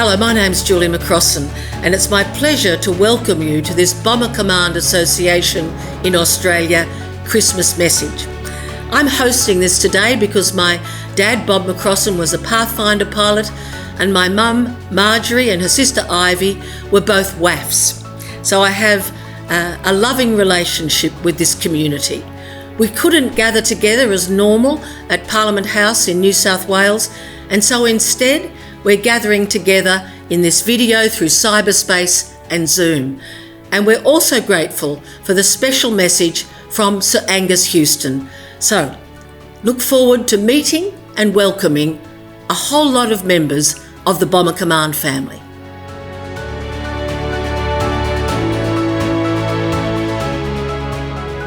Hello, my name's Julie McCrossan, and it's my pleasure to welcome you to this Bomber Command Association in Australia Christmas message. I'm hosting this today because my dad, Bob McCrossan, was a Pathfinder pilot, and my mum, Marjorie, and her sister Ivy were both WAFs. So I have a loving relationship with this community. We couldn't gather together as normal at Parliament House in New South Wales, and so instead we're gathering together in this video through cyberspace and Zoom. And we're also grateful for the special message from Sir Angus Houston. So look forward to meeting and welcoming a whole lot of members of the Bomber Command family.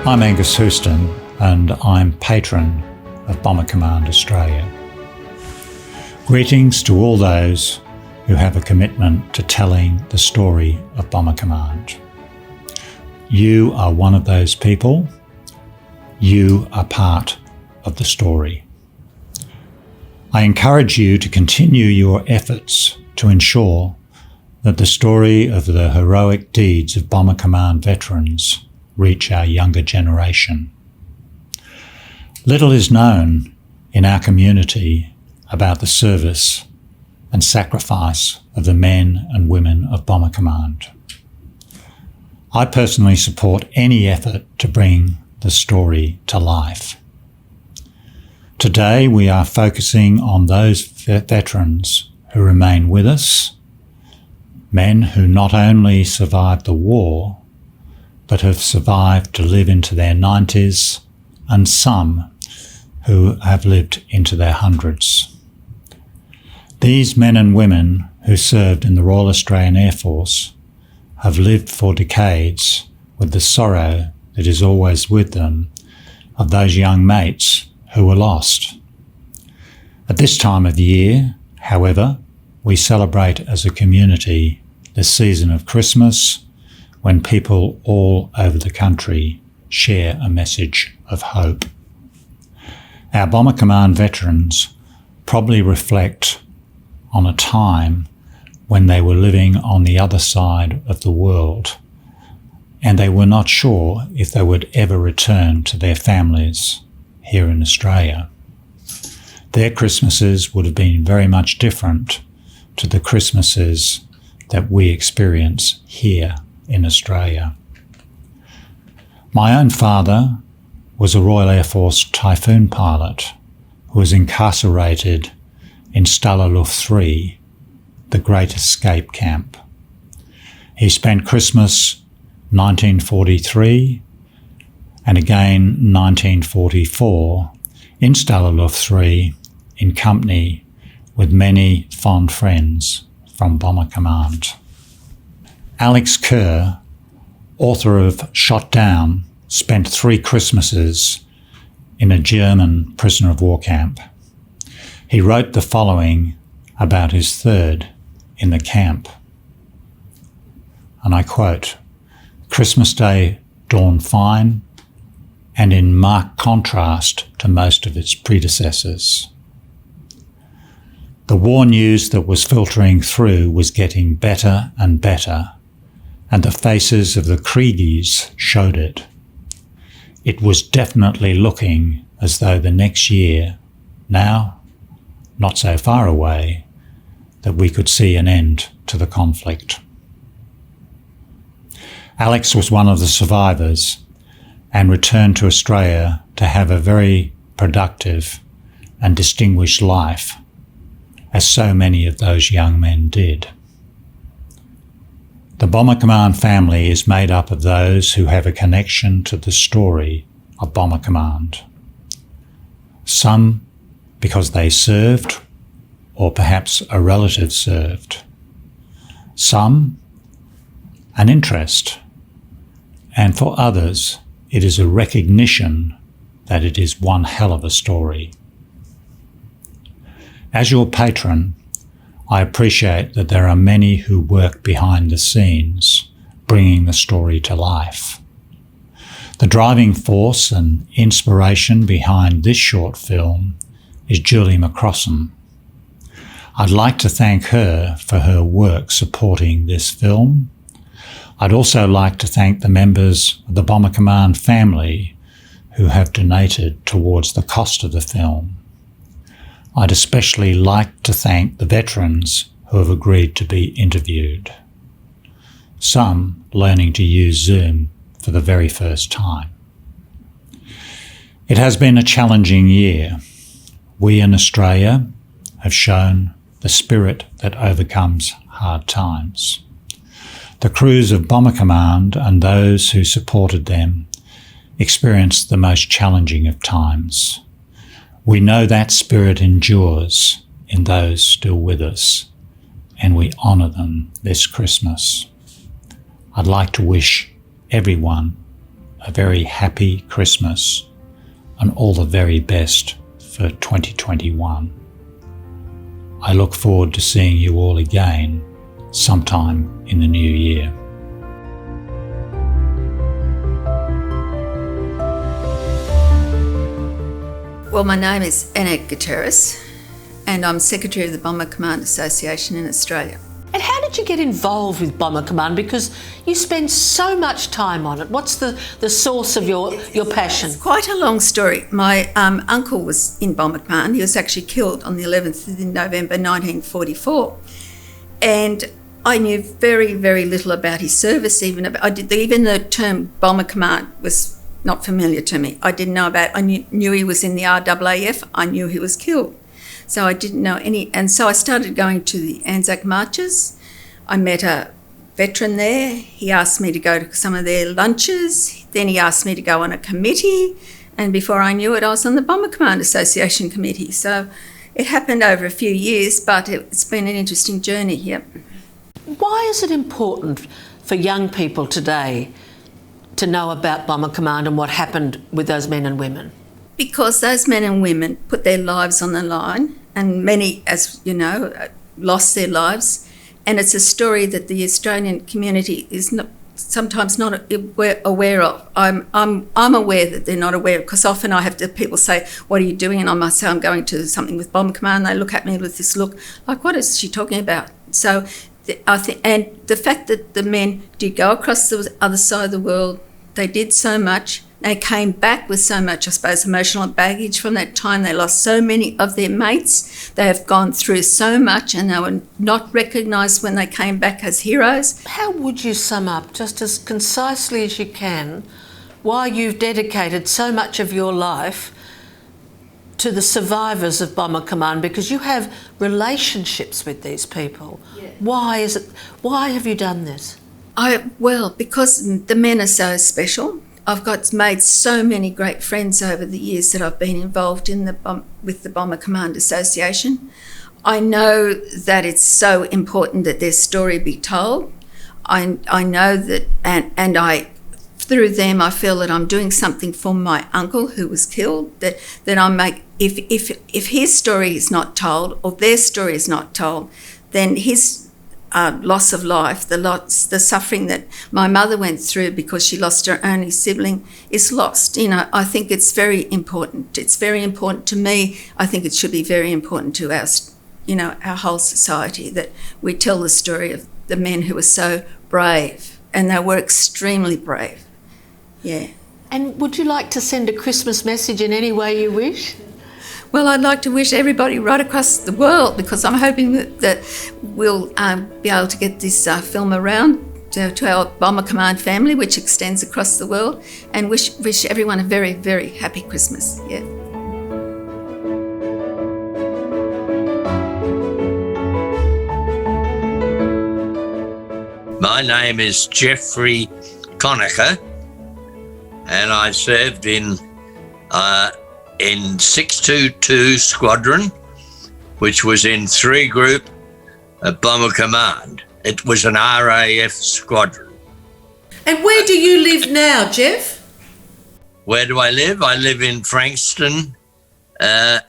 I'm Angus Houston, and I'm patron of Bomber Command Australia. Greetings to all those who have a commitment to telling the story of Bomber Command. You are one of those people. You are part of the story. I encourage you to continue your efforts to ensure that the story of the heroic deeds of Bomber Command veterans reach our younger generation. Little is known in our community about the service and sacrifice of the men and women of Bomber Command. I personally support any effort to bring the story to life. Today we are focusing on those veterans who remain with us, men who not only survived the war, but have survived to live into their 90s, and some who have lived into their hundreds. These men and women who served in the Royal Australian Air Force have lived for decades with the sorrow that is always with them of those young mates who were lost. At this time of year, however, we celebrate as a community the season of Christmas, when people all over the country share a message of hope. Our Bomber Command veterans probably reflect on a time when they were living on the other side of the world, and they were not sure if they would ever return to their families here in Australia. Their Christmases would have been very much different to the Christmases that we experience here in Australia. My own father was a Royal Air Force Typhoon pilot who was incarcerated in Stalaluf 3, the Great Escape Camp. He spent Christmas 1943 and again 1944 in Stalaluf 3 in company with many fond friends from Bomber Command. Alex Kerr, author of Shot Down, spent 3 Christmases in a German prisoner of war camp. He wrote the following about his third in the camp, and I quote, "Christmas Day dawned fine and in marked contrast to most of its predecessors. The war news that was filtering through was getting better and better, and the faces of the Kriegies showed it. It was definitely looking as though the next year, now not so far away, that we could see an end to the conflict." Alex was one of the survivors and returned to Australia to have a very productive and distinguished life, as so many of those young men did. The Bomber Command family is made up of those who have a connection to the story of Bomber Command. Some because they served, or perhaps a relative served. Some, an interest, and for others, it is a recognition that it is one hell of a story. As your patron, I appreciate that there are many who work behind the scenes, bringing the story to life. The driving force and inspiration behind this short film is Julie McCrossan. I'd like to thank her for her work supporting this film. I'd also like to thank the members of the Bomber Command family who have donated towards the cost of the film. I'd especially like to thank the veterans who have agreed to be interviewed, some learning to use Zoom for the very first time. It has been a challenging year. We in Australia have shown the spirit that overcomes hard times. The crews of Bomber Command and those who supported them experienced the most challenging of times. We know that spirit endures in those still with us, and we honour them this Christmas. I'd like to wish everyone a very happy Christmas and all the very best for 2021. I look forward to seeing you all again sometime in the new year. Well, my name is Angus, and I'm Secretary of the Bomber Command Association in Australia. And how did you get involved with Bomber Command? Because you spend so much time on it. What's the source of your passion? It's quite a long story. My uncle was in Bomber Command. He was actually killed on the 11th of November 1944. And I knew very, very little about his service. Even the term Bomber Command was not familiar to me. I didn't know about it. I knew he was in the RAAF. I knew he was killed. So I didn't know any, and so I started going to the Anzac marches. I met a veteran there. He asked me to go to some of their lunches. Then he asked me to go on a committee, and before I knew it, I was on the Bomber Command Association committee. So it happened over a few years, but it's been an interesting journey here. Why is it important for young people today to know about Bomber Command and what happened with those men and women? Because those men and women put their lives on the line, and many, as you know, lost their lives. And it's a story that the Australian community is sometimes not aware of. I'm aware that they're not aware, because often I have people say, "What are you doing?" And I must say, "I'm going to something with Bomber Command." They look at me with this look like, "What is she talking about?" So I think, and the fact that the men did go across the other side of the world, they did so much. They came back with so much, I suppose, emotional baggage from that time. They lost so many of their mates. They have gone through so much, and they were not recognised when they came back as heroes. How would you sum up, just as concisely as you can, why you've dedicated so much of your life to the survivors of Bomber Command? Because you have relationships with these people. Yeah. Why have you done this? Because the men are so special. I've made so many great friends over the years that I've been involved in with the Bomber Command Association. I know that it's so important that their story be told. I know that, and through them, I feel that I'm doing something for my uncle who was killed. That I make, if his story is not told or their story is not told, then his loss of life, the suffering that my mother went through because she lost her only sibling is lost. You know, I think it's very important. It's very important to me. I think it should be very important to our whole society, that we tell the story of the men who were so brave, and they were extremely brave. Yeah. And would you like to send a Christmas message in any way you wish? Well, I'd like to wish everybody right across the world, because I'm hoping that we'll be able to get this film around to our Bomber Command family, which extends across the world, and wish everyone a very, very happy Christmas. Yeah. My name is Jeffrey Conacher, and I served in 622 Squadron, which was in 3 Group of Bomber Command. It was an RAF squadron. And where do you live now, Jeff? Where do I live? I live in Frankston,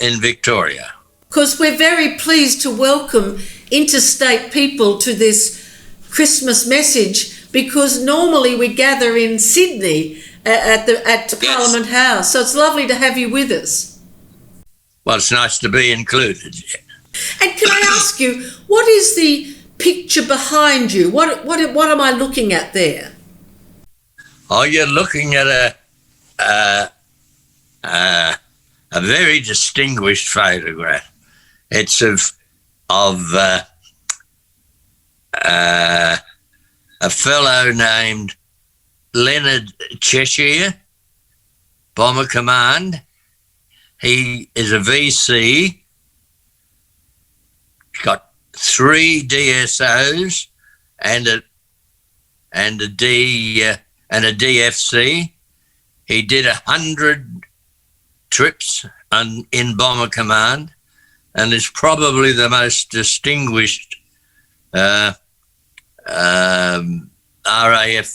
in Victoria. Because we're very pleased to welcome interstate people to this Christmas message, because normally we gather in Sydney at Yes. Parliament House. So it's lovely to have you with us. Well, it's nice to be included. And can I ask you, what is the picture behind you? What am I looking at there? Oh, you're looking at a very distinguished photograph. It's of a fellow named Leonard Cheshire, Bomber Command. He is a VC. He's got 3 DSOs and a DFC. He did 100 trips in Bomber Command, and is probably the most distinguished RAF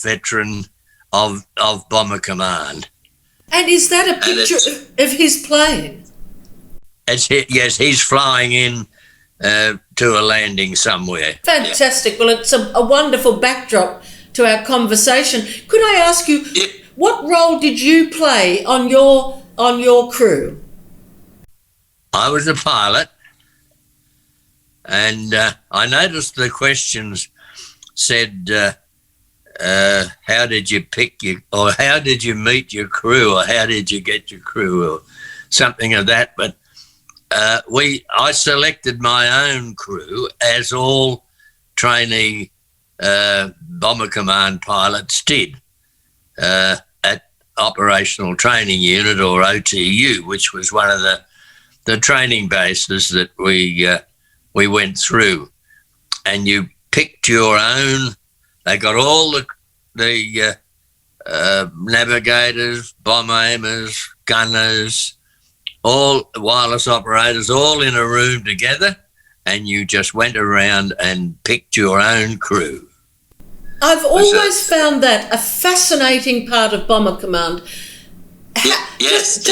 veteran of Bomber Command. And is that a picture of his plane? Yes, he's flying in to a landing somewhere. Fantastic. Well, it's a wonderful backdrop to our conversation. Could I ask you, what role did you play on your crew? I was a pilot, and I noticed the questions said, how did you pick or how did you meet your crew, or how did you get your crew, or something of that. But I selected my own crew, as all trainee Bomber Command pilots did, at Operational Training Unit, or OTU, which was one of the training bases that we went through. And you picked your own. They got all the navigators, bomb aimers, gunners, all wireless operators, all in a room together, and you just went around and picked your own crew. I've always found that a fascinating part of Bomber Command. Yes,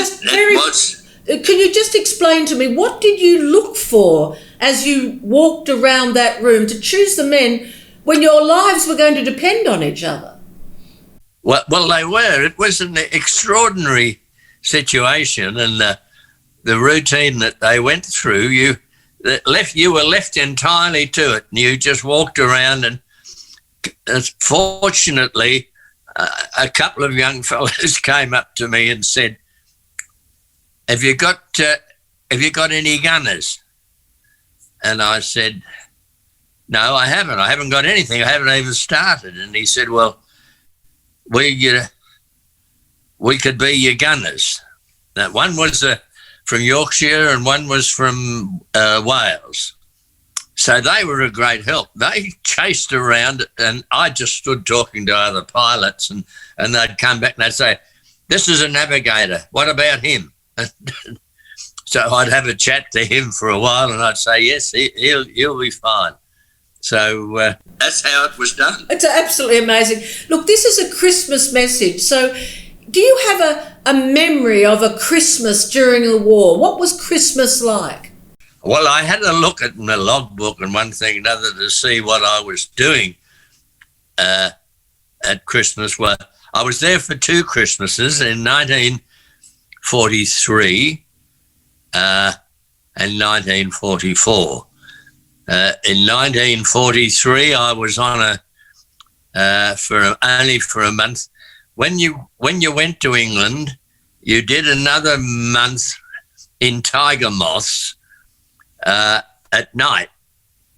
Can you just explain to me, what did you look for as you walked around that room to choose the men when your lives were going to depend on each other? Well, they were. It was an extraordinary situation, and the routine that they went through, you were left entirely to it, and you just walked around. And fortunately, a couple of young fellows came up to me and said, "Have you got any gunners?" And I said, "No, I haven't. I haven't got anything. I haven't even started." And he said, "Well, we could be your gunners." Now, one was from Yorkshire and one was from Wales. So they were a great help. They chased around, and I just stood talking to other pilots, and they'd come back and they'd say, "This is a navigator. What about him?" So I'd have a chat to him for a while, and I'd say, "Yes, he'll be fine." So that's how it was done. It's absolutely amazing. Look, this is a Christmas message. So do you have a memory of a Christmas during the war? What was Christmas like? Well, I had a look at my logbook and one thing and another to see what I was doing at Christmas. Well, I was there for 2 Christmases, in 1943 and 1944. In 1943, I was on only for a month. When you went to England, you did another month in tiger moths at night,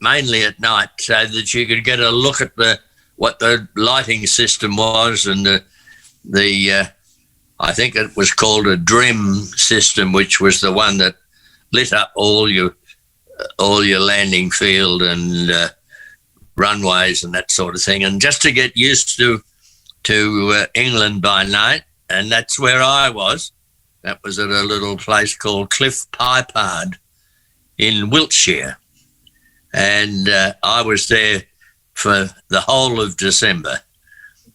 mainly at night, so that you could get a look at what the lighting system was, and the I think it was called a DRIM system, which was the one that lit up all your landing field and runways and that sort of thing, and just to get used to England by night. And that's where I was. That was at a little place called Cliff Pypard in Wiltshire, and I was there for the whole of December.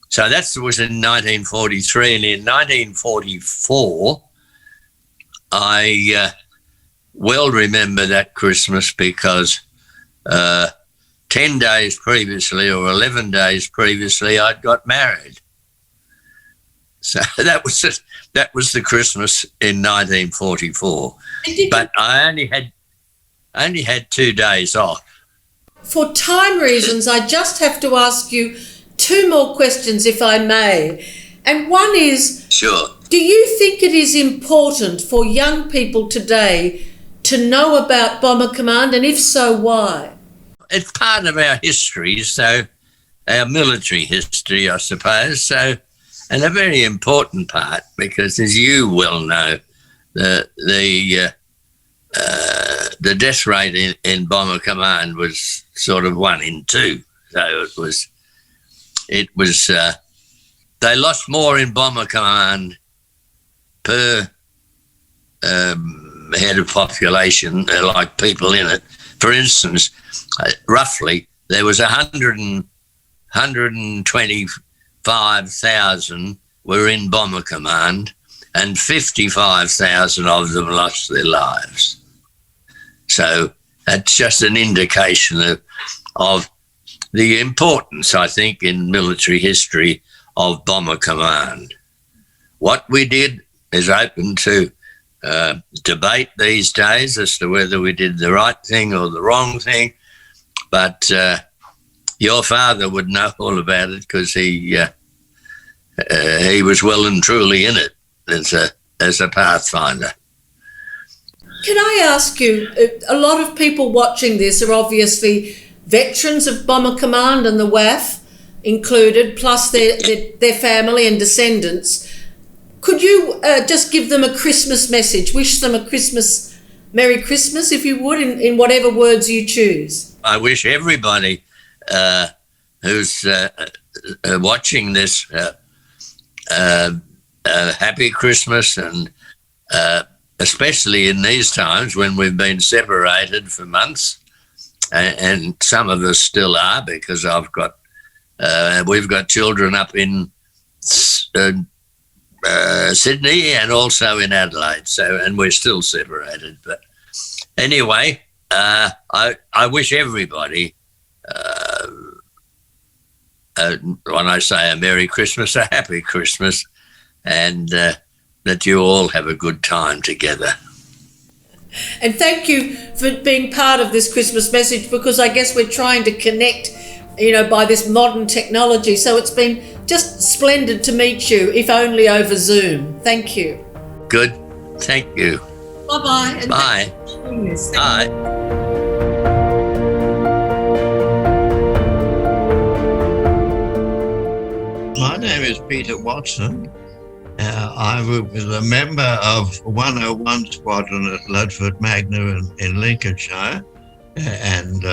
So that was in 1943, and in 1944, I well remember that Christmas because 10 days previously, or 11 days previously, I'd got married. So that was the Christmas in 1944. But I only had 2 days off. For time reasons, I just have to ask you 2 more questions, if I may. And one is, Sure. do you think it is important for young people today to know about Bomber Command, and if so, why? It's part of our history, so our military history, I suppose. So, and a very important part, because as you well know, the death rate in Bomber Command was sort of 1 in 2. So it was. They lost more in Bomber Command per head of population, like people in it. For instance, roughly there was 125,000 were in Bomber Command, and 55,000 of them lost their lives. So that's just an indication of the importance, I think, in military history of Bomber Command. What we did is open to debate these days as to whether we did the right thing or the wrong thing, but your father would know all about it, because he was well and truly in it as a pathfinder. Can I ask you, a lot of people watching this are obviously veterans of Bomber Command and the WAF included, plus their family and descendants. Could you just give them a Christmas message, wish them a Merry Christmas, if you would, in whatever words you choose? I wish everybody who's watching this happy Christmas, and especially in these times when we've been separated for months, and some of us still are, because we've got children up in Sydney and also in Adelaide, and we're still separated. But anyway, I wish everybody, when I say a Merry Christmas, a Happy Christmas, and that you all have a good time together. And thank you for being part of this Christmas message, because I guess we're trying to connect, by this modern technology. So it's been just splendid to meet you, if only over Zoom. Thank you. Good. Thank you. Bye-bye. Bye. Bye. My name is Peter Watson. I was a member of 101 Squadron at Ludford Magna in Lincolnshire, and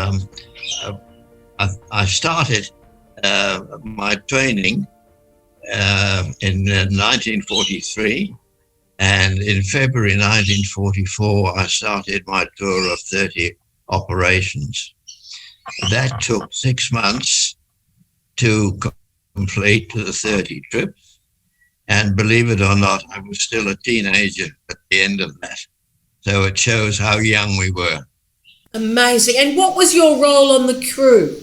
I started my training in 1943, and in February 1944 I started my tour of 30 operations. That took 6 months to complete the 30 trips. And believe it or not, I was still a teenager at the end of that. So it shows how young we were. Amazing. And what was your role on the crew?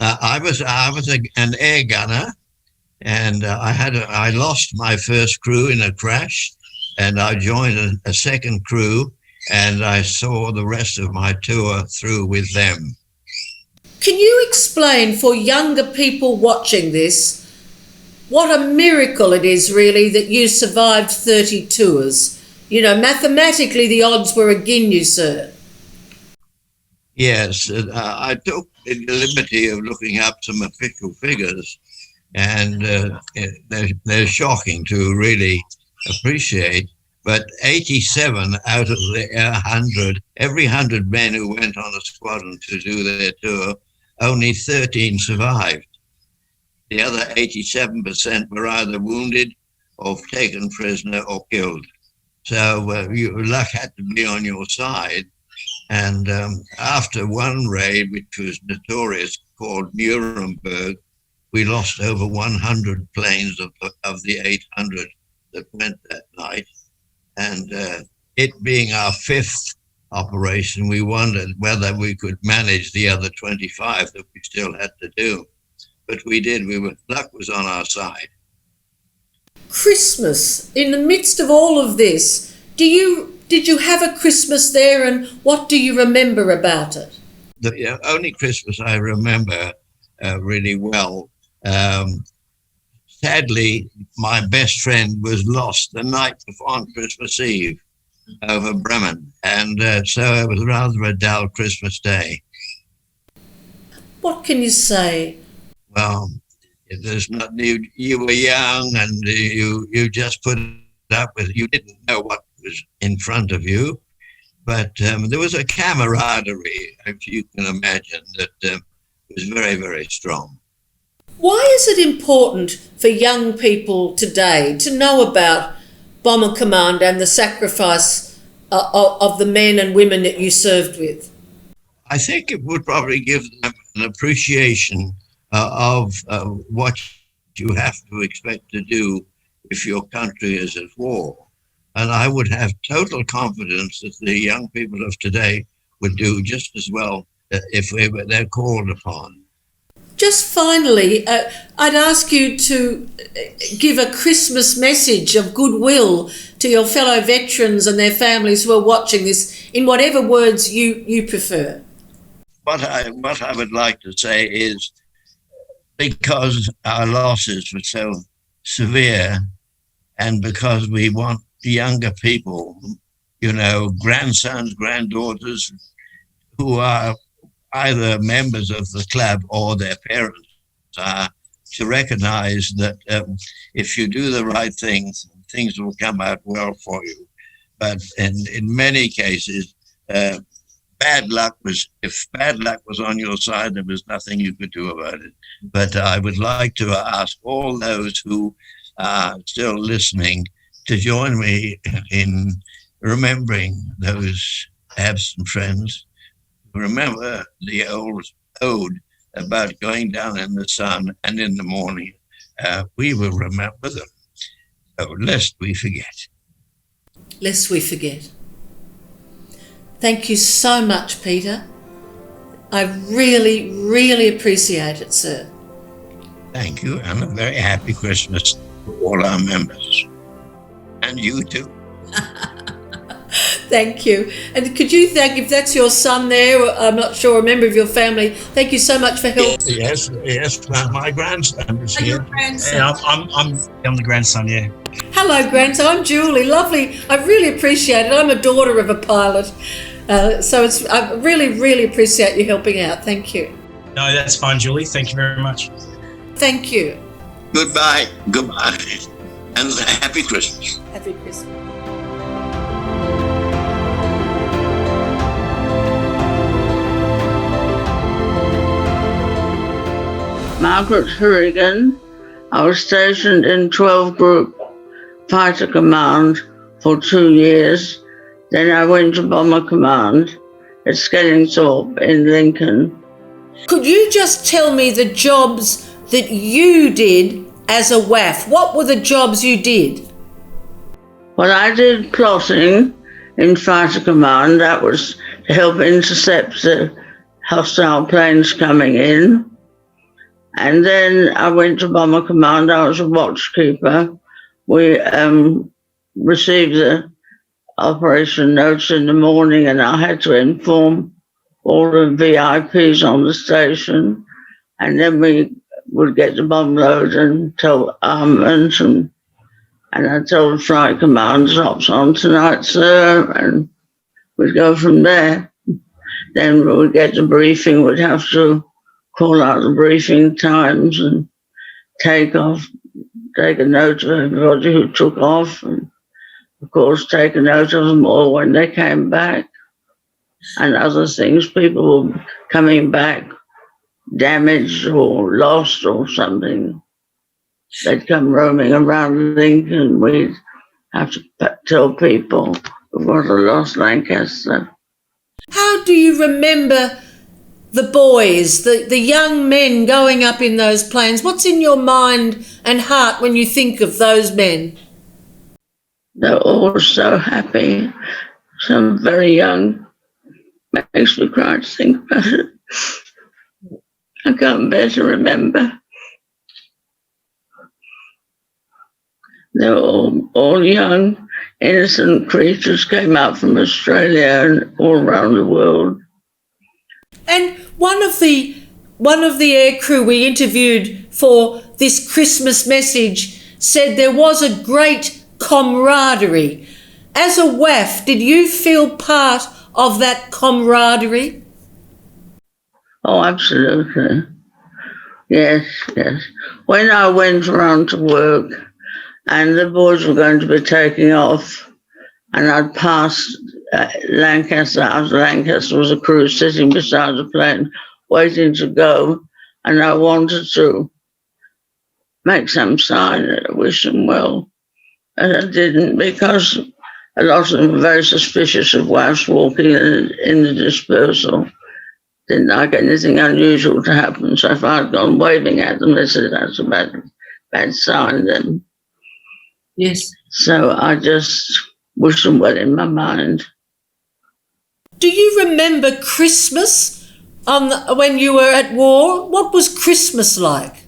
I was an air gunner, and I lost my first crew in a crash, and I joined a second crew, and I saw the rest of my tour through with them. Can you explain for younger people watching this what a miracle it is, really, that you survived 30 tours? Mathematically, the odds were against you, sir. Yes, I took the liberty of looking up some official figures, and they're shocking to really appreciate. But 87 out of the 100, every 100 men who went on a squadron to do their tour, only 13 survived. The other 87% were either wounded or taken prisoner or killed. So your luck had to be on your side. And after one raid, which was notorious, called Nuremberg, we lost over 100 planes of the 800 that went that night. And it being our 5th operation, we wondered whether we could manage the other 25 that we still had to do. But we did. Luck was on our side. Christmas, in the midst of all of this, do you Did you have a Christmas there, and what do you remember about it? The only Christmas I remember really well, sadly, my best friend was lost the night before Christmas Eve over Bremen, and so it was rather a dull Christmas day. What can you say? Well, there's not, you were young, and you just put up with it. You didn't know what was in front of you, but there was a camaraderie, if you can imagine, that was very, very strong. Why is it important for young people today to know about Bomber Command and the sacrifice of the men and women that you served with? I think it would probably give them an appreciation of what you have to expect to do if your country is at war. And I would have total confidence that the young people of today would do just as well if they're called upon. Just finally, I'd ask you to give a Christmas message of goodwill to your fellow veterans and their families who are watching this in whatever words you prefer. What I would like to say is, because our losses were so severe, and because we want younger people, grandsons, granddaughters, who are either members of the club or their parents, to recognize that if you do the right things, things will come out well for you. But in many cases, if bad luck was on your side, there was nothing you could do about it. But I would like to ask all those who are still listening to join me in remembering those absent friends. Remember the old ode about going down in the sun and in the morning. We will remember them, so lest we forget. Lest we forget. Thank you so much, Peter. I really, really appreciate it, sir. Thank you, and a very happy Christmas to all our members. And you too. Thank you. And could you thank, if that's your son there, I'm not sure, a member of your family, thank you so much for helping. Yes, my grandson is here. Yeah, I'm the grandson, yeah. Hello, grandson. I'm Julie. Lovely. I really appreciate it. I'm a daughter of a pilot. So I really, really appreciate you helping out. Thank you. No, that's fine, Julie. Thank you very much. Thank you. Goodbye. And happy Christmas. Happy Christmas. Margaret Hurrigan. I was stationed in 12 Group Fighter Command for 2 years. Then I went to Bomber Command at Skellingthorpe in Lincoln. Could you just tell me the jobs that you did as a WAF? What were the jobs you did? Well, I did plotting in Fighter Command. That was to help intercept the hostile planes coming in. And then I went to Bomber Command. I was a watchkeeper. We received the operation notes in the morning, and I had to inform all the VIPs on the station. And then we would get the bomb load and tell armament, and I told the flight command, "Drops on tonight, sir," and we'd go from there. Then we'd get the briefing. We'd have to call out the briefing times and take a note of everybody who took off, and of course take a note of them all when they came back, and other things. People were coming back damaged or lost or something. They'd come roaming around Lincoln. We'd have to tell people we've got a lost Lancaster. How do you remember the boys, the young men going up in those planes? What's in your mind and heart when you think of those men? They're all so happy. Some very young. Makes me cry to think about it. I can't bear to remember. They're all young innocent creatures came up from Australia and all around the world. And one of the aircrew we interviewed for this Christmas message said there was a great camaraderie. As a WAF, did you feel part of that camaraderie? Oh, absolutely. Yes. When I went around to work and the boys were going to be taking off, and I'd passed Lancaster. After Lancaster was a crew sitting beside the plane waiting to go, and I wanted to make some sign that I wish them well. And I didn't, because a lot of them were very suspicious of WAFs walking in the dispersal. Didn't like anything unusual to happen. So if I'd gone waving at them, they said that's a bad sign then. Yes. So I just wish them well in my mind. Do you remember Christmas when you were at war? What was Christmas like?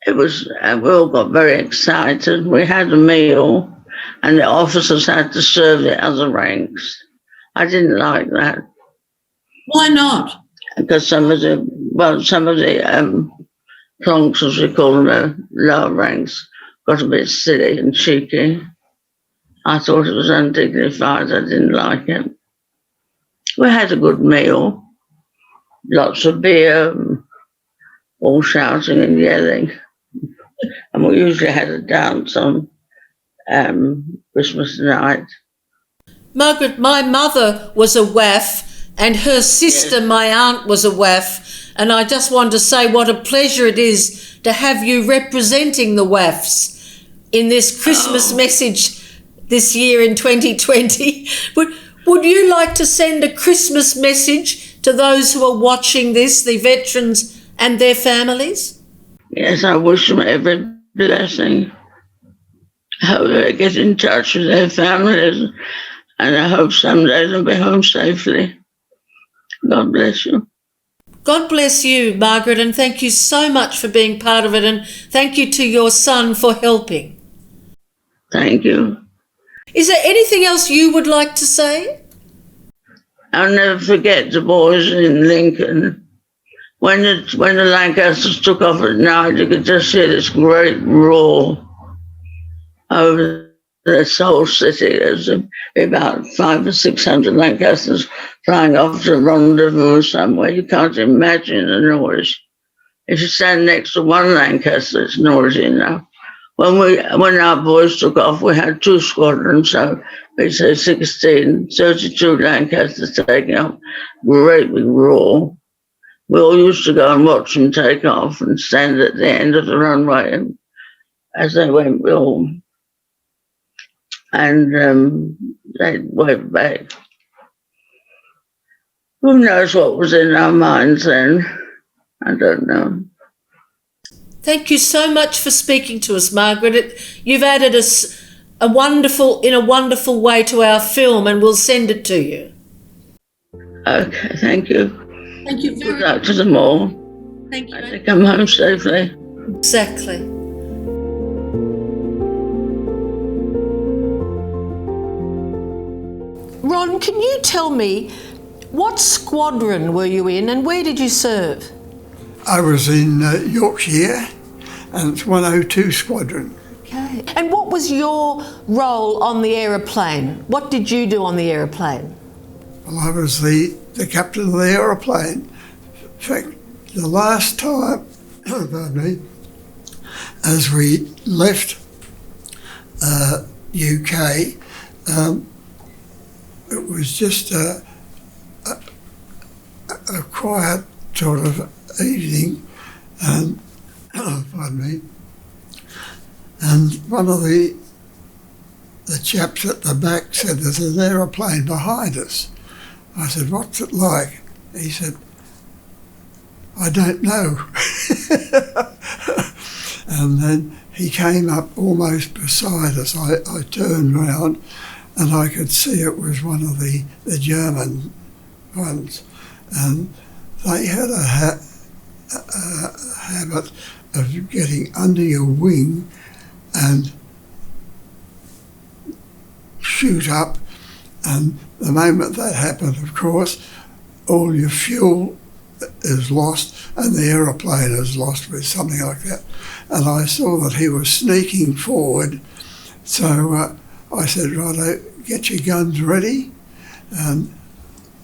It was, we all got very excited. We had a meal and the officers had to serve the other ranks. I didn't like that. Why not? Because some of the plonks, as we call them, the lower ranks, got a bit silly and cheeky. I thought it was undignified. I didn't like it. We had a good meal, lots of beer, all shouting and yelling. And we usually had a dance on Christmas night. Margaret, my mother was a WAF and her sister, yes, my aunt, was a WAF, and I just want to say what a pleasure it is to have you representing the WAFs in this Christmas message this year in 2020. Would you like to send a Christmas message to those who are watching this, the veterans and their families? Yes, I wish them every blessing. I hope they get in touch with their families, and I hope someday they'll be home safely. God bless you. God bless you, Margaret, and thank you so much for being part of it, and thank you to your son for helping. Thank you. Is there anything else you would like to say? I'll never forget the boys in Lincoln. When the Lancasters took off at night, you could just hear this great roar over the whole city. There's about 500 or 600 Lancasters flying off to rendezvous somewhere. You can't imagine the noise. If you stand next to one Lancaster, it's noisy enough. When our boys took off, we had 2 squadrons, so we say 32 Lancasters taking off. Great big roar. We all used to go and watch them take off and stand at the end of the runway and as they went home. And they'd wave back. Who knows what was in our minds then? I don't know. Thank you so much for speaking to us, Margaret. You've added a wonderful way to our film, and we'll send it to you. Okay, thank you. Thank you very much. Good luck to them all. Thank you. I think I'm home safely. Exactly. Ron, can you tell me what squadron were you in and where did you serve? I was in Yorkshire, and it's 102 Squadron. Okay. And what was your role on the aeroplane? What did you do on the aeroplane? Well, I was the captain of the aeroplane. In fact, the last time, pardon me, as we left UK, it was just a quiet sort of evening, and pardon me, and one of the chaps at the back said, "There's an aeroplane behind us." I said, "What's it like?" He said, "I don't know." And then he came up almost beside us. I turned round and I could see it was one of the German ones, and they had a habit of getting under your wing and shoot up, and the moment that happened, of course, all your fuel is lost and the aeroplane is lost with something like that. And I saw that he was sneaking forward, so I said, righto, get your guns ready and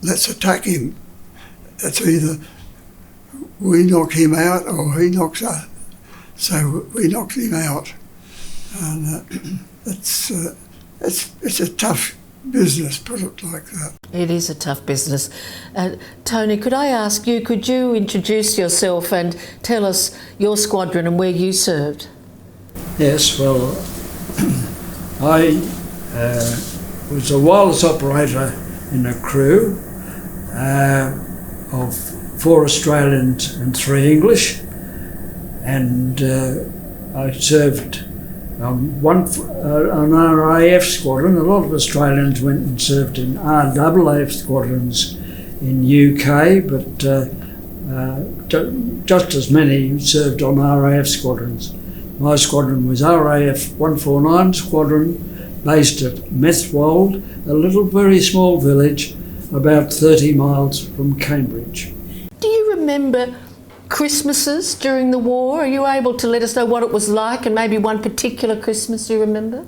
let's attack him. It's either we knock him out or he knocks us. So we knocked him out. And it's a tough business, put it like that. It is a tough business. Tony, could I ask you, could you introduce yourself and tell us your squadron and where you served? Yes, well, I was a wireless operator in a crew of 4 Australians and 3 English, and I served an RAF squadron. A lot of Australians went and served in RAAF squadrons in UK, but just as many served on RAF squadrons. My squadron was RAF 149 squadron, based at Methwold, a little very small village about 30 miles from Cambridge. Do you remember Christmases during the war? Are you able to let us know what it was like and maybe one particular Christmas you remember?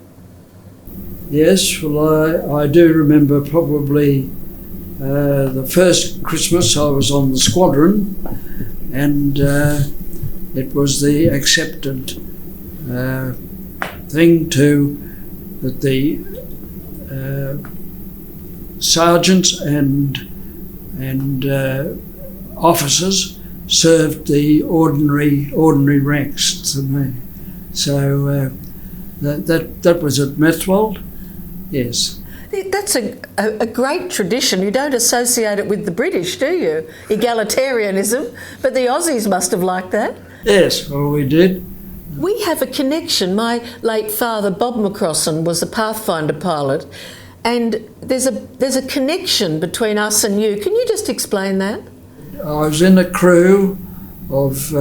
Yes, well, I do remember probably the first Christmas I was on the squadron, and it was the accepted thing that the sergeants and officers served the ordinary ranks to me. So that was at Methwold, yes. That's a great tradition. You don't associate it with the British, do you? Egalitarianism. But the Aussies must have liked that. Yes, well, we did. We have a connection. My late father, Bob McCrossan, was a Pathfinder pilot, and there's a connection between us and you. Can you just explain that? I was in a crew of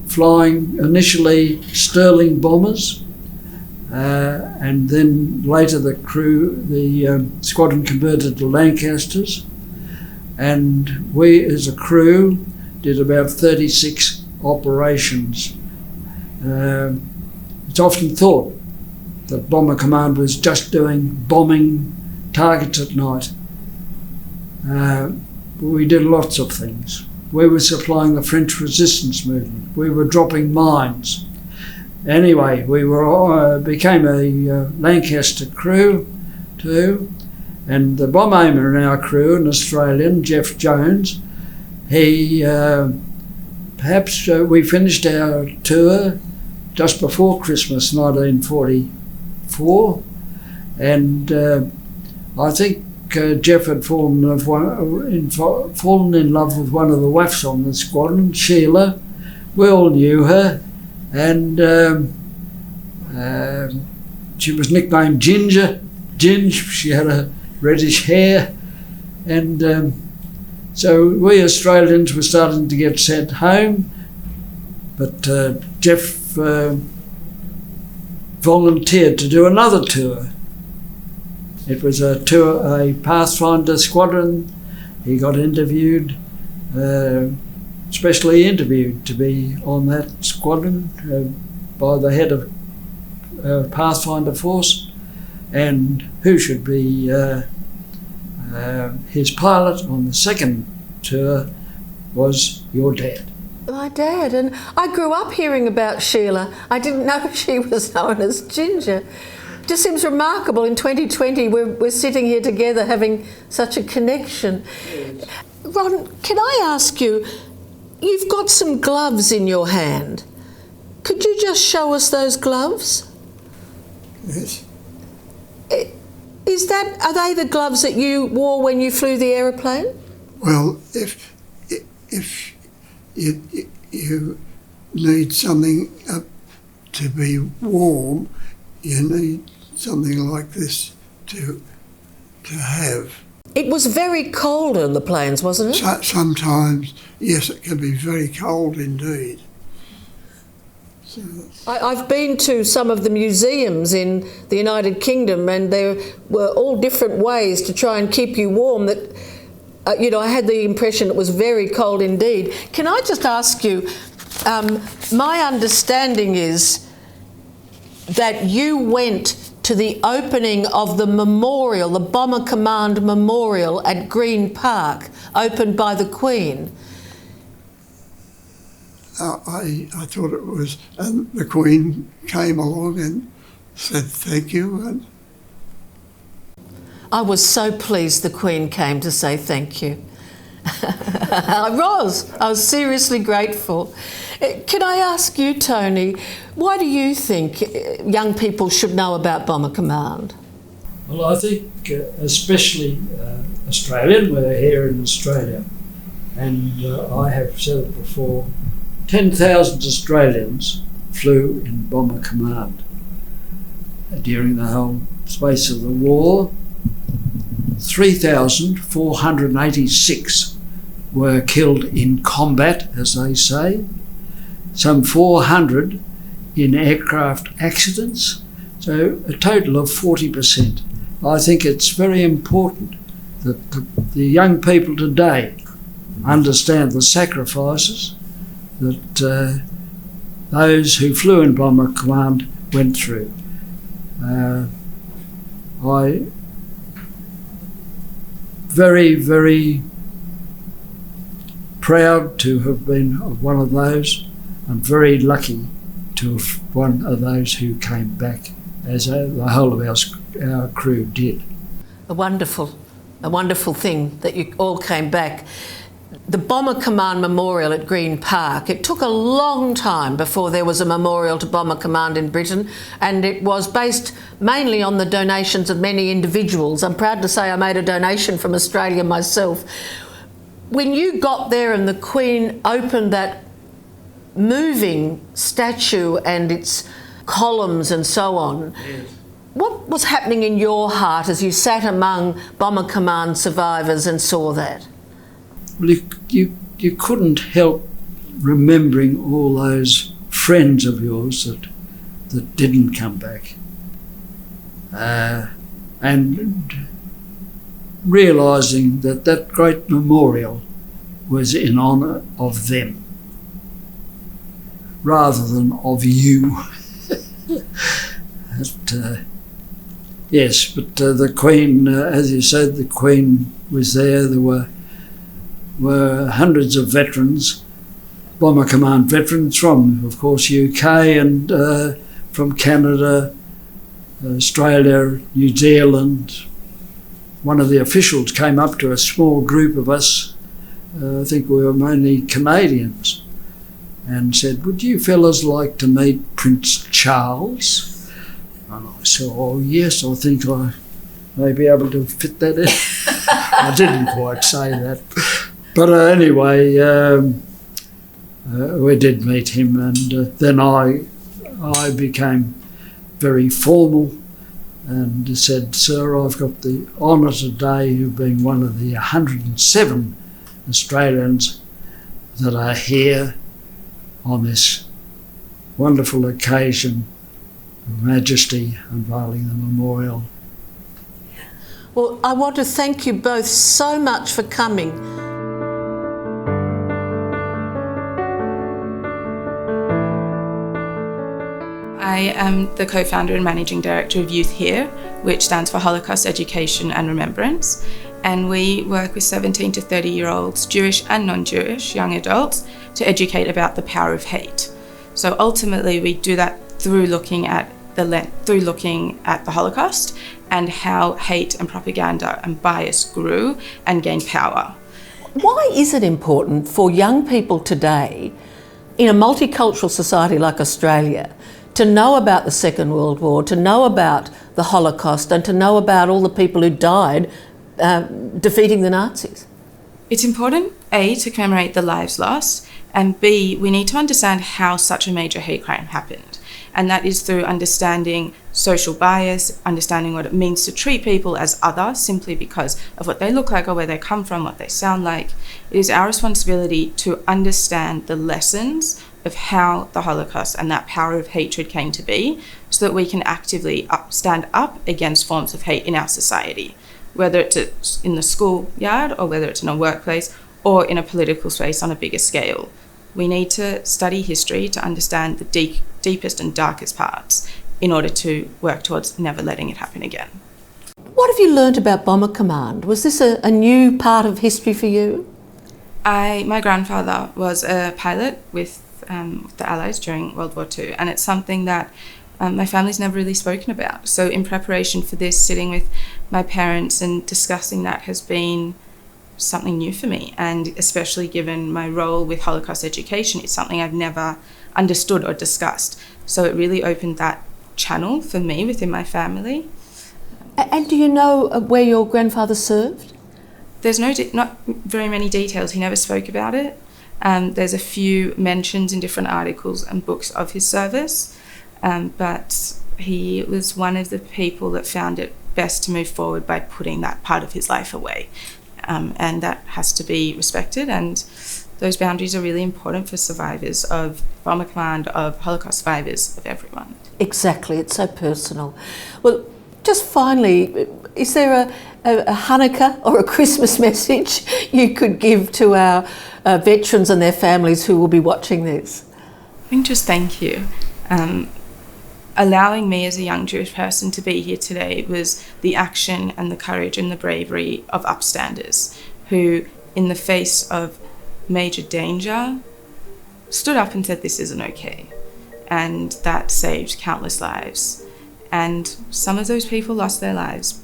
flying initially Sterling bombers, and then later the squadron converted to Lancasters, and we as a crew did about 36 operations. It's often thought that Bomber Command was just doing bombing targets at night. We did lots of things. We were supplying the French resistance movement. We were dropping mines. Anyway, we became a Lancaster crew too, and the bomb aimer in our crew, an Australian, Jeff Jones, he we finished our tour just before Christmas 1944, and I think Jeff had fallen in love with one of the WAFs on the squadron, Sheila. We all knew her, and she was nicknamed Ginger. She had a reddish hair, and so we Australians were starting to get sent home, but Jeff volunteered to do another tour. It was a Pathfinder squadron. He got interviewed, specially interviewed to be on that squadron by the head of Pathfinder Force, and who should be his pilot on the second tour was your dad. My dad, and I grew up hearing about Sheila. I didn't know she was known as Ginger. Just seems remarkable in 2020 we're sitting here together having such a connection. Ron, can I ask you, you've got some gloves in your hand. Could you just show us those gloves? Yes. Are they the gloves that you wore when you flew the aeroplane? Well, if you need something to be warm, you need something like this to have. It was very cold on the planes, wasn't it? Sometimes, yes, it can be very cold indeed. So I've been to some of the museums in the United Kingdom, and there were all different ways to try and keep you warm that, I had the impression it was very cold indeed. Can I just ask you, my understanding is that you went to the opening of the memorial, the Bomber Command Memorial at Green Park, opened by the Queen. I thought it was, and the Queen came along and said thank you. And I was so pleased the Queen came to say thank you. I was seriously grateful. Can I ask you, Tony, why do you think young people should know about Bomber Command? Well, I think especially Australian, we're here in Australia, and I have said it before, 10,000 Australians flew in Bomber Command during the whole space of the war. 3,486 were killed in combat, as they say, some 400 in aircraft accidents, so a total of 40%. I think it's very important that the young people today understand the sacrifices that those who flew in Bomber Command went through. I very, very proud to have been one of those. I'm very lucky to have one of those who came back, as the whole of our crew did. A wonderful thing that you all came back. The Bomber Command Memorial at Green Park, it took a long time before there was a memorial to Bomber Command in Britain, and it was based mainly on the donations of many individuals. I'm proud to say I made a donation from Australia myself. When you got there and the Queen opened that moving statue and its columns and so on, yes, what was happening in your heart as you sat among Bomber Command survivors and saw that? Well, you couldn't help remembering all those friends of yours that didn't come back, and realising that great memorial was in honour of them rather than of you. Yes, but the Queen, as you said, the Queen was there. There were hundreds of veterans, Bomber Command veterans from, of course, UK and from Canada, Australia, New Zealand. One of the officials came up to a small group of us, I think we were mainly Canadians, and said, "Would you fellas like to meet Prince Charles?" And I said, "Oh yes, I think I may be able to fit that in." I didn't quite say that. But anyway, we did meet him, and then I became very formal and said, "Sir, I've got the honour today of being one of the 107 Australians that are here on this wonderful occasion of Majesty unveiling the memorial." Well, I want to thank you both so much for coming. I am the co-founder and managing director of Youth Here, which stands for Holocaust Education and Remembrance. And we work with 17 to 30-year-olds, Jewish and non-Jewish, young adults, to educate about the power of hate. So ultimately we do that through looking at the Holocaust and how hate and propaganda and bias grew and gained power. Why is it important for young people today, in a multicultural society like Australia, to know about the Second World War, to know about the Holocaust, and to know about all the people who died defeating the Nazis? It's important, A, to commemorate the lives lost, and B, we need to understand how such a major hate crime happened. And that is through understanding social bias, understanding what it means to treat people as other simply because of what they look like or where they come from, what they sound like. It is our responsibility to understand the lessons of how the Holocaust and that power of hatred came to be, so that we can actively stand up against forms of hate in our society, whether it's in the schoolyard or whether it's in a workplace or in a political space on a bigger scale. We need to study history to understand the deepest and darkest parts in order to work towards never letting it happen again. What have you learned about Bomber Command? Was this a new part of history for you? My grandfather was a pilot with the Allies during World War II, and it's something that my family's never really spoken about. So in preparation for this, sitting with my parents and discussing that has been something new for me, and especially given my role with Holocaust education, it's something I've never understood or discussed. So it really opened that channel for me within my family. And do you know where your grandfather served? There's not very many details. He never spoke about it. There's a few mentions in different articles and books of his service, but he was one of the people that found it best to move forward by putting that part of his life away. And that has to be respected, and those boundaries are really important for survivors of Bomber Command, of Holocaust survivors, of everyone. Exactly, it's so personal. Well, just finally, is there a Hanukkah or a Christmas message you could give to our veterans and their families who will be watching this? I think just thank you. Allowing me as a young Jewish person to be here today was the action and the courage and the bravery of upstanders who, in the face of major danger, stood up and said this isn't okay. And that saved countless lives. And some of those people lost their lives,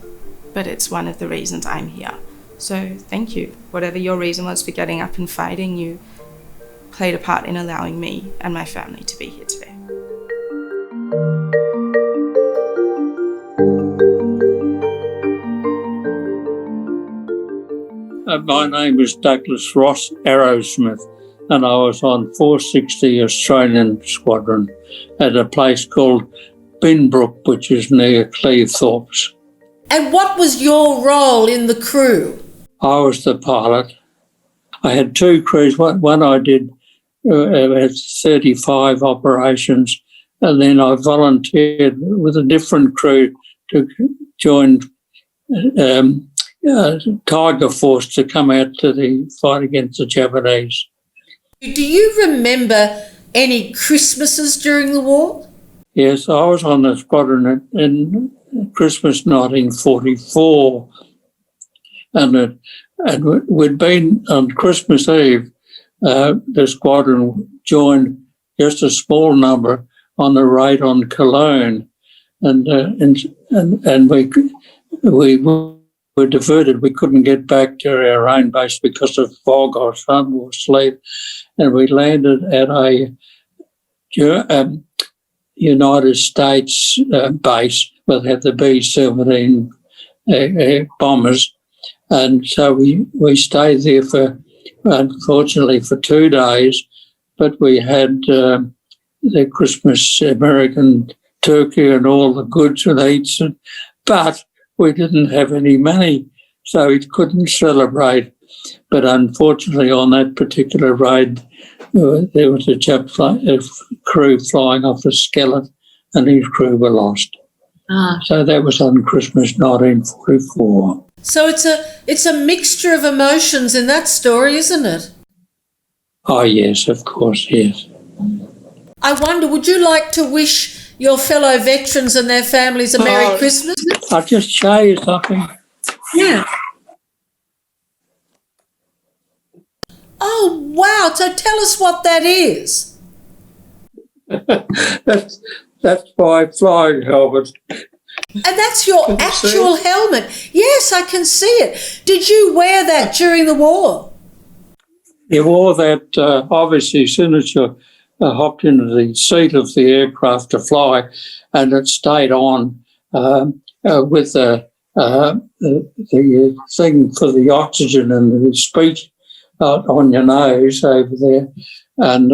but it's one of the reasons I'm here. So thank you. Whatever your reason was for getting up and fighting, you played a part in allowing me and my family to be here today. My name is Douglas Ross Arrowsmith, and I was on 460 Australian Squadron at a place called Binbrook, which is near Cleethorpes. And what was your role in the crew? I was the pilot. I had two crews. One I did had 35 operations, and then I volunteered with a different crew to join Tiger Force to come out to the fight against the Japanese. Do you remember any Christmases during the war? Yes, I was on the squadron in Christmas 1944, and we'd been on Christmas Eve. The squadron joined just a small number on the raid on Cologne, and we were diverted. We couldn't get back to our own base because of fog. Our son was asleep, and we landed at a United States base where they had the B-17 bombers, and so we stayed there for, unfortunately, for 2 days, but we had the Christmas American turkey and all the goods and eats, but we didn't have any money, so we couldn't celebrate. But unfortunately, on that particular raid, there was a crew flying off a skeleton, and his crew were lost. So that was on Christmas 1944. So it's a mixture of emotions in that story, isn't it? Oh, yes, of course, yes. I wonder, would you like to wish your fellow veterans and their families a Merry Christmas? I'll just show you something. Yeah. Oh, wow. So tell us what that is. That's my flying helmet. And that's your actual helmet. Yes, I can see it. Did you wear that during the war? You wore that, obviously, as soon as you hopped into the seat of the aircraft to fly, and it stayed on with the thing for the oxygen and the speech on your nose over there, and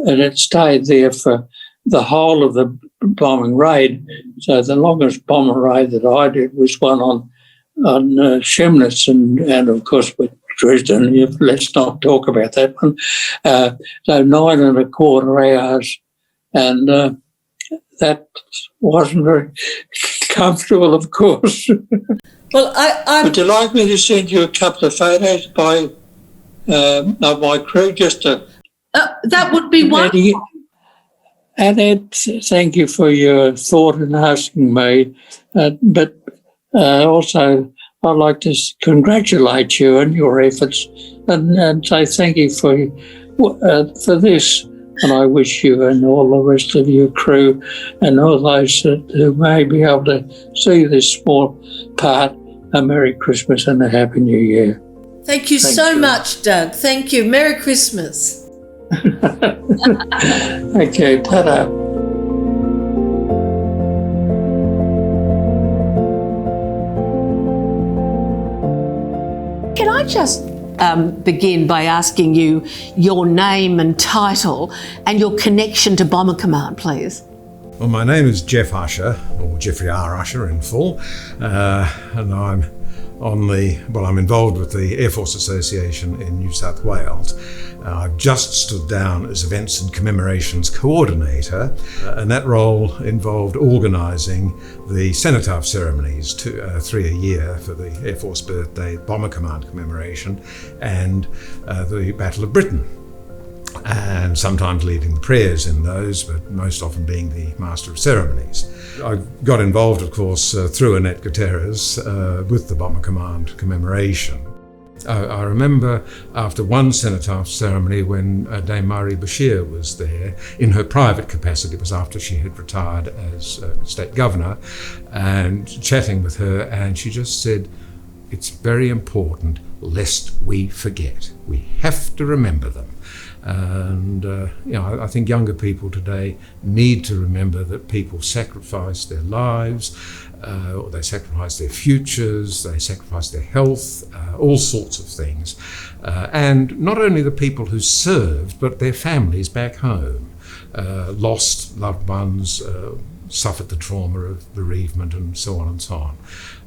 it stayed there for the whole of the bombing raid. So the longest bombing raid that I did was one on Chemnitz, and of course we Dresden. Let's not talk about that one. So 9 1/4 hours, and that wasn't very comfortable, of course. Well, Would you like me to send you a couple of photos of my crew, just to... that would be wonderful. And Ed, thank you for your thought in asking me, but also I'd like to congratulate you on your efforts and say thank you for this. And I wish you and all the rest of your crew and all those who may be able to see this small part a Merry Christmas and a Happy New Year. Thank you so much, Doug. Thank you. Merry Christmas. Okay, ta-da. Can I just begin by asking you your name and title and your connection to Bomber Command, please? Well, my name is Jeff Usher, or Jeffrey R. Usher in full, and I'm I'm involved with the Air Force Association in New South Wales. I've just stood down as Events and Commemorations Coordinator, and that role involved organising the cenotaph ceremonies, 3 a year for the Air Force Birthday Bomber Command commemoration and the Battle of Britain. And sometimes leading the prayers in those, but most often being the Master of Ceremonies. I got involved, of course, through Annette Gutierrez with the Bomber Command commemoration. I remember after one cenotaph ceremony when Dame Marie Bashir was there in her private capacity. It was after she had retired as State Governor, and chatting with her, and she just said, "It's very important lest we forget. We have to remember them." And I think younger people today need to remember that people sacrifice their lives, or they sacrifice their futures, they sacrifice their health, all sorts of things. And not only the people who served, but their families back home, lost loved ones, suffered the trauma of bereavement, and so on and so on.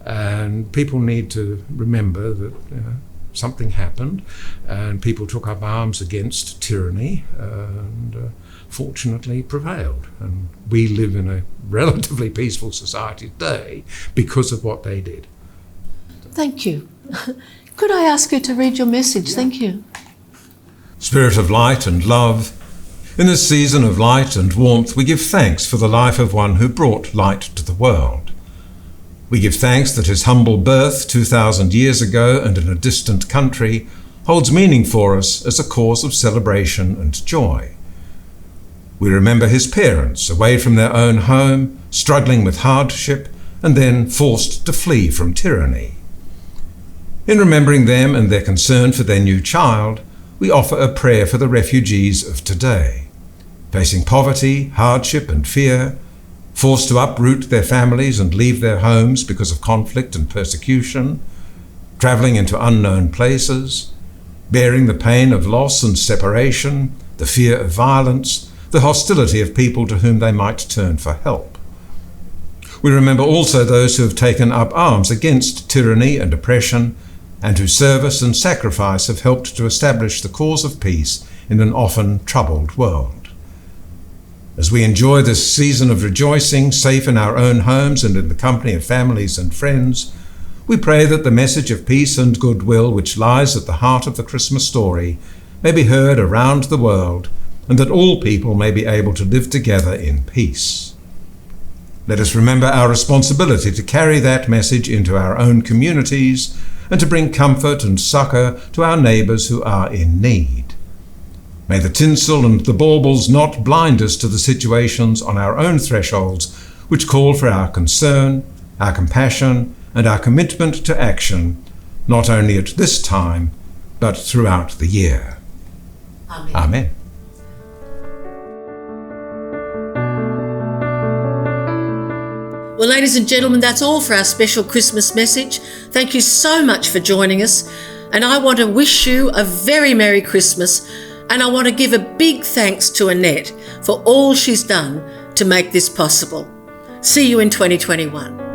And people need to remember that something happened, and people took up arms against tyranny, and fortunately prevailed. And we live in a relatively peaceful society today because of what they did. Thank you. Could I ask you to read your message? Thank you. Spirit of light and love, in this season of light and warmth, we give thanks for the life of one who brought light to the world. We give thanks that his humble birth 2,000 years ago and in a distant country holds meaning for us as a cause of celebration and joy. We remember his parents, away from their own home, struggling with hardship, and then forced to flee from tyranny. In remembering them and their concern for their new child, we offer a prayer for the refugees of today, facing poverty, hardship, and fear, forced to uproot their families and leave their homes because of conflict and persecution, travelling into unknown places, bearing the pain of loss and separation, the fear of violence, the hostility of people to whom they might turn for help. We remember also those who have taken up arms against tyranny and oppression, and whose service and sacrifice have helped to establish the cause of peace in an often troubled world. As we enjoy this season of rejoicing, safe in our own homes and in the company of families and friends, we pray that the message of peace and goodwill which lies at the heart of the Christmas story may be heard around the world, and that all people may be able to live together in peace. Let us remember our responsibility to carry that message into our own communities and to bring comfort and succour to our neighbours who are in need. May the tinsel and the baubles not blind us to the situations on our own thresholds which call for our concern, our compassion, and our commitment to action, not only at this time, but throughout the year. Amen. Amen. Well, ladies and gentlemen, that's all for our special Christmas message. Thank you so much for joining us. And I want to wish you a very Merry Christmas. And I want to give a big thanks to Annette for all she's done to make this possible. See you in 2021.